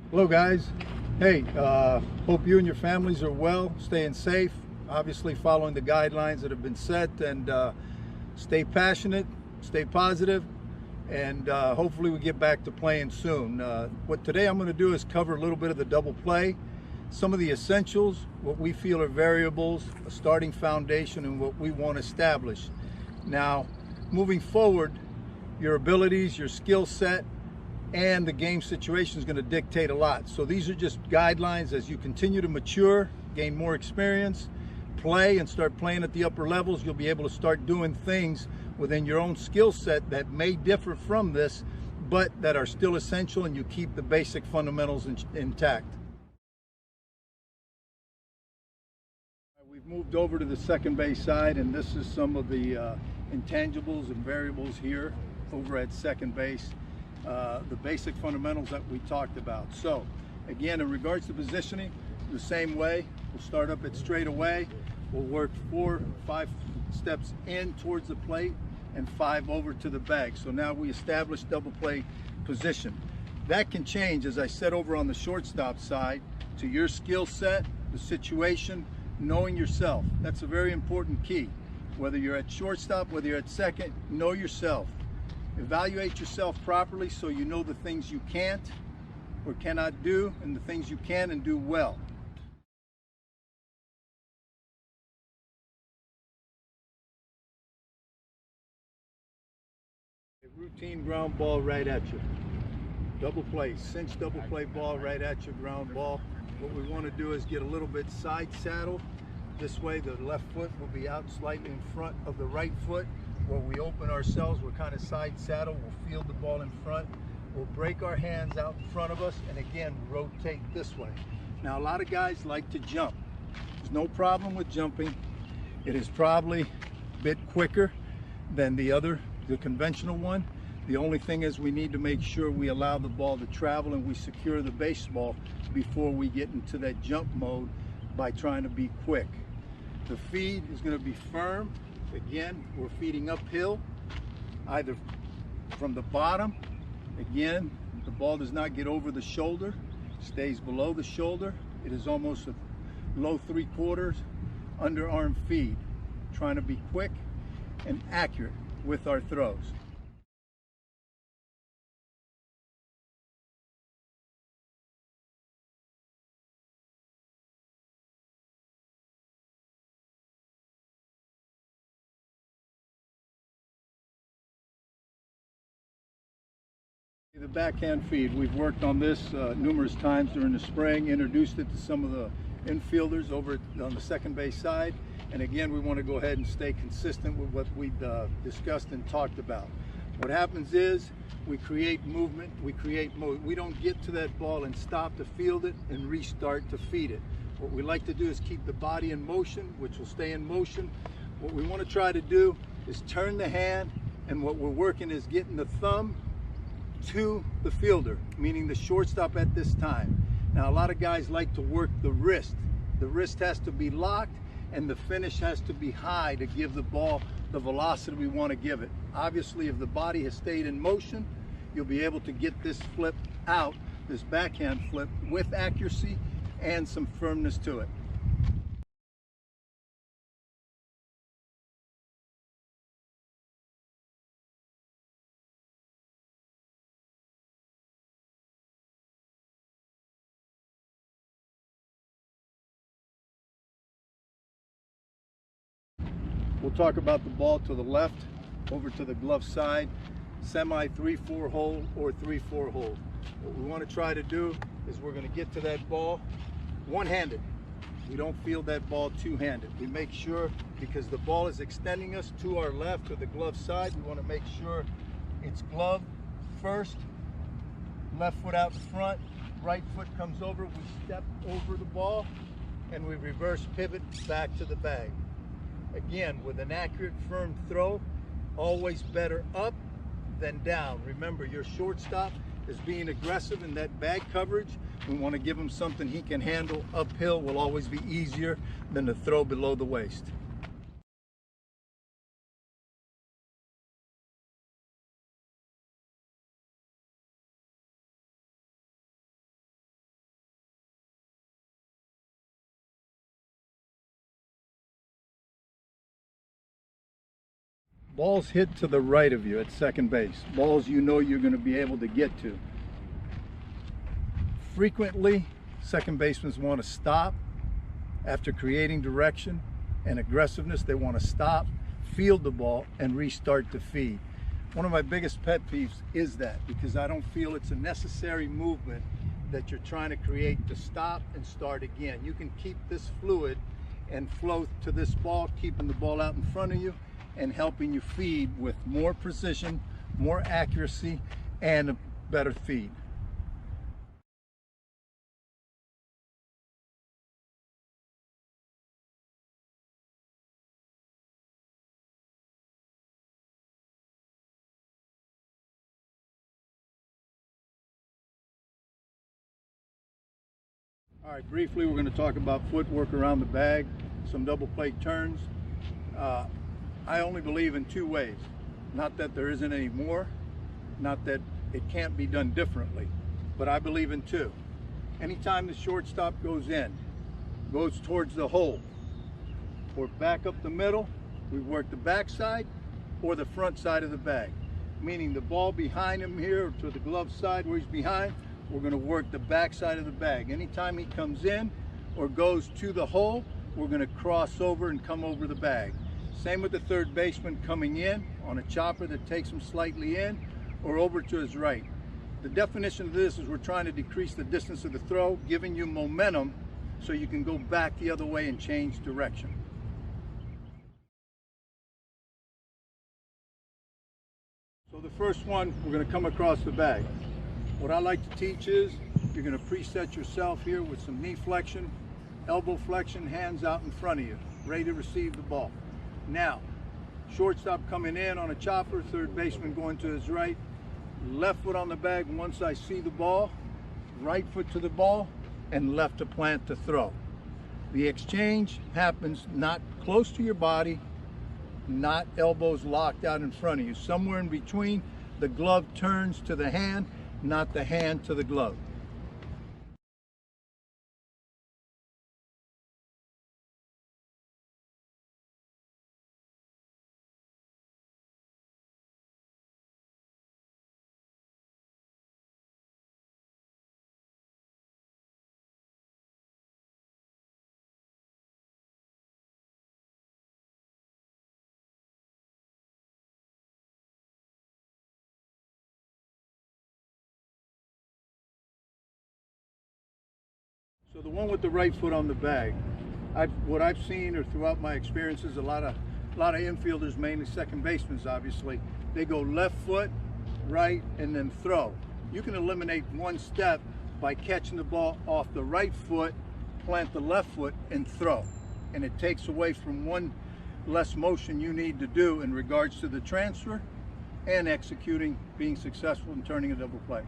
Hello guys. Hey, hope you and your families are well, staying safe, obviously following the guidelines that have been set, and stay passionate, stay positive, and hopefully we get back to playing soon. What today I'm going to do is cover a little bit of the double play, some of the essentials, what we feel are variables, a starting foundation, and what we want to establish. Now, moving forward, your abilities, your skill set, and the game situation is going to dictate a lot. So these are just guidelines as you continue to mature, gain more experience, play and start playing at the upper levels. You'll be able to start doing things within your own skill set that may differ from this, but that are still essential, and you keep the basic fundamentals intact. We've moved over to the second base side, and this is some of the intangibles and variables here over at second base. The basic fundamentals that we talked about. So again, in regards to positioning, the same way, we'll start up at straight away. We'll work 4, 5 steps in towards the plate and 5 over to the bag. So now we establish double play position. That can change, as I said, over on the shortstop side, to your skill set, the situation, knowing yourself. That's a very important key. Whether you're at shortstop, whether you're at second, know yourself. Evaluate yourself properly so you know the things you can't or cannot do and the things you can and do well. A routine ground ball right at you. Double play, cinch double play ball right at your ground ball. What we want to do is get a little bit side saddle. This way the left foot will be out slightly in front of the right foot. Where we open ourselves, we're kind of side saddle, we'll field the ball in front, we'll break our hands out in front of us, and again, rotate this way. Now, a lot of guys like to jump. There's no problem with jumping. It is probably a bit quicker than the conventional one. The only thing is we need to make sure we allow the ball to travel and we secure the baseball before we get into that jump mode by trying to be quick. The feed is going to be firm. Again, we're feeding uphill, either from the bottom. Again, the ball does not get over the shoulder, stays below the shoulder. It is almost a low 3/4 underarm feed, trying to be quick and accurate with our throws. The backhand feed, we've worked on this numerous times during the spring, introduced it to some of the infielders over on the second base side, and again we want to go ahead and stay consistent with what we discussed and talked about. What happens is we create movement, we create mode. We don't get to that ball and stop to field it and restart to feed it. What we like to do is keep the body in motion, which will stay in motion. What we want to try to do is turn the hand, and what we're working is getting the thumb to the fielder, meaning the shortstop at this time. Now, a lot of guys like to work the wrist. The wrist has to be locked and the finish has to be high to give the ball the velocity we want to give it. Obviously, if the body has stayed in motion, you'll be able to get this flip out, this backhand flip, with accuracy and some firmness to it. We'll talk about the ball to the left, over to the glove side, semi 3/4 hole or 3/4 hole. What we want to try to do is we're going to get to that ball one-handed. We don't field that ball two-handed. We make sure, because the ball is extending us to our left or the glove side, we want to make sure it's glove first, left foot out in front, right foot comes over, we step over the ball, and we reverse pivot back to the bag. Again, with an accurate, firm throw, always better up than down. Remember, your shortstop is being aggressive in that bag coverage. We want to give him something he can handle. Uphill will always be easier than the throw below the waist. Balls hit to the right of you at second base. Balls you know you're going to be able to get to. Frequently, second basemen want to stop after creating direction and aggressiveness. They want to stop, field the ball, and restart the feed. One of my biggest pet peeves is that, because I don't feel it's a necessary movement that you're trying to create to stop and start again. You can keep this fluid and flow to this ball, keeping the ball out in front of you and helping you feed with more precision, more accuracy, and a better feed. All right, briefly we're going to talk about footwork around the bag, some double play turns. I only believe in two ways. Not that there isn't any more, not that it can't be done differently, but I believe in two. Anytime the shortstop goes in, goes towards the hole, or back up the middle, we work the backside or the front side of the bag. Meaning the ball behind him here, to the glove side where he's behind, we're going to work the back side of the bag. Anytime he comes in or goes to the hole, we're going to cross over and come over the bag. Same with the third baseman coming in on a chopper that takes him slightly in or over to his right. The definition of this is we're trying to decrease the distance of the throw, giving you momentum so you can go back the other way and change direction. So the first one, we're going to come across the bag. What I like to teach is you're going to preset yourself here with some knee flexion, elbow flexion, hands out in front of you, ready to receive the ball. Now, shortstop coming in on a chopper, third baseman going to his right, left foot on the bag once I see the ball, right foot to the ball, and left to plant to throw. The exchange happens not close to your body, not elbows locked out in front of you. Somewhere in between, the glove turns to the hand, not the hand to the glove. So the one with the right foot on the bag, what I've seen or throughout my experiences, a lot of infielders, mainly second basemen obviously, they go left foot, right, and then throw. You can eliminate one step by catching the ball off the right foot, plant the left foot, and throw. And it takes away from one less motion you need to do in regards to the transfer and executing, being successful in turning a double play.